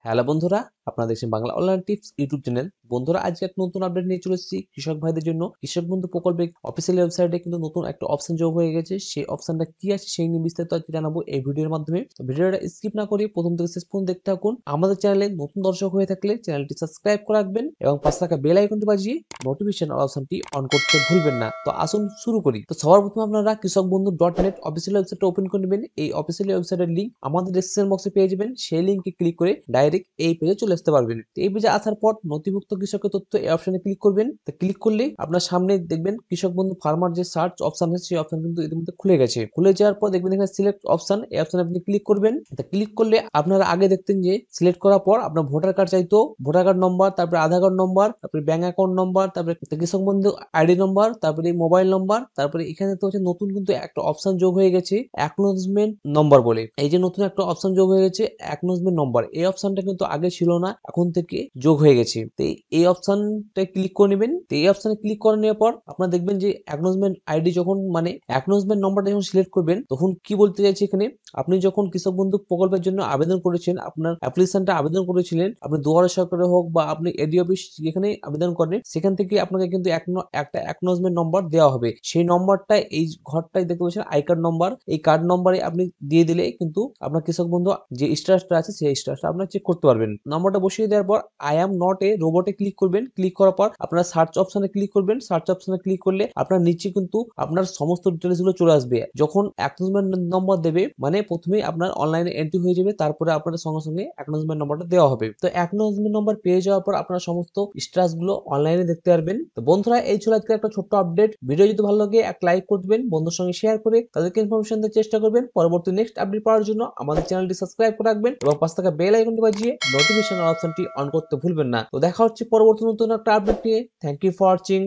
Hello বন্ধুরা, আপনারা দেখছেন Bangla online tips YouTube channel. বন্ধুরা, আজকে একটা নতুন আপডেট নিয়ে চলে এসেছি কৃষক ভাইদের জন্য। কৃষক বন্ধু প্রকল্পের অফিসিয়াল ওয়েবসাইটে কিন্তু নতুন একটা অপশন যোগ হয়ে গেছে। সেই অপশনটা কি আছে সেই নিয়ে বিস্তারিত আজকে জানাবো এই ভিডিওর মাধ্যমে। তো ভিডিওটা স্কিপ না করে প্রথম থেকে শেষ পর্যন্ত দেখতে থাকুন। আমাদের চ্যানেলে নতুন দর্শক হয়ে থাকলে চ্যানেলটি সাবস্ক্রাইব করে রাখবেন এবং পাশে থাকা বেল আইকনটি বাজিয়ে নোটিফিকেশন অপশনটি অন করতে ভুলবেন না। তো আসুন শুরু করি। তো সবার প্রথমে আপনারা কৃষক বন্ধু .net অফিসিয়াল ওয়েবসাইটটা ওপেন করে নেবেন। এই অফিসিয়াল ওয়েবসাইটের লিংক আমাদের ডেসক্রিপশন বক্সে পেয়ে যাবেন। সেই লিংকে ক্লিক করে ডাইরেক্ট এই পেজে চলে আসতে পারবেন। এই পেজে আসার পর নথিভুক্ত কৃষকের তথ্য এই অপশনে ক্লিক করবেন। তো ক্লিক করলে আপনার সামনে দেখবেন কৃষক বন্ধু ফার্মার যে সার্চ অপশন আছে সেই অপশন কিন্তু ইতিমধ্যে খুলে গেছে। খুলে যাওয়ার পর দেখবেন এখানে সিলেক্ট অপশন, এই অপশনে আপনি ক্লিক করবেন। তো ক্লিক করলে আপনারা আগে দেখতেন যে সিলেক্ট করার পর আপনার ভোটার কার্ড চাইতো, ভোটার কার্ড নম্বর, তারপরে আধার কার্ড নম্বর, তারপরে ব্যাংক অ্যাকাউন্ট নম্বর, তারপরে কৃষক বন্ধু আইডি নম্বর, তারপরে মোবাইল নম্বর, তারপরে এখানে তো হচ্ছে নতুন কিন্তু একটা অপশন যোগ হয়ে গেছে অ্যাকনোলেজমেন্ট নম্বর বলে। এই যে নতুন একটা অপশন যোগ হয়ে গেছে অ্যাকনোলেজমেন্ট নম্বর, এই অপশনটা কিন্তু আগে ছিল না, এখন থেকে যোগ হয়ে গেছে। তো এই অপশনটা ক্লিক করে নেবেন। তো এই অপশনে ক্লিক করে নেওয়ার পর আপনারা দেখবেন যে অ্যাকনোলেজমেন্ট আইডি যখন মানে অ্যাকনোলেজমেন্ট নম্বরটা যখন সিলেক্ট করবেন তখন কি বলতে চাইছে এখানে, আপনি যখন কৃষক বন্ধু প্রকল্পের জন্য আবেদন করেছেন, আপনার অ্যাপ্লিকেশনটা আবেদন করেছিলেন, আপনি দুয়ারে সরকারে হোক বা আপনি এডি অফিস যেখানে আবেদন করেন সেখান থেকে আপনাকে কিন্তু একটা অ্যাকনোলেজমেন্ট নম্বর দেওয়া হবে। সেই নম্বরটা এই ঘরটাই দেখতে পাচ্ছেন আই কার্ড নম্বর, এই কার্ড নম্বরে আপনি দিয়ে দিলে কিন্তু আপনার কৃষক বন্ধু যে স্ট্যাটাসটা আছে সেই স্ট্যাটাসটা আপনারা চেক করতে পারবেন। নম্বরটা বসিয়ে দেওয়ার পর আই অ্যাম নট এ রোবটে ক্লিক করবেন। ক্লিক করার পর আপনারা সার্চ অপশনে ক্লিক করবেন। সার্চ অপশনে ক্লিক করলে আপনার নিচে কিন্তু আপনার সমস্ত ডিটেলস গুলো চলে আসবে। যখন অ্যাকনোলেজমেন্ট নম্বর দেবে মানে প্রথমেই আপনার অনলাইনে এন্ট্রি হয়ে যাবে, তারপরে আপনাদের সঙ্গে সঙ্গে অ্যাকনোলেজমেন্ট নম্বরটা দেওয়া হবে। তো অ্যাকনোলেজমেন্ট নম্বর পেয়ে যাওয়ার পর আপনারা সমস্ত স্ট্যাটাস গুলো অনলাইনে দেখতে পারবেন। তো বন্ধুরা, এই ছিল আজকে একটা ছোট্ট আপডেট। ভিডিও যদি ভালো লাগে এক লাইক করে দিবেন, বন্ধুর সঙ্গে শেয়ার করে তাদেরকে ইনফরমেশন দেওয়ার চেষ্টা করবেন। পরবর্তী নেক্সট আপডেট পাওয়ার জন্য আমাদের চ্যানেলটি সাবস্ক্রাইব করে রাখবেন এবং পাশে থাকা বেল আইকনটি বাজিয়ে নোটিফিকেশন অপশনটি অন করতে ভুলবেন না। তো দেখা হচ্ছে পরবর্তী নতুন একটা আপডেট নিয়ে। Thank you for watching.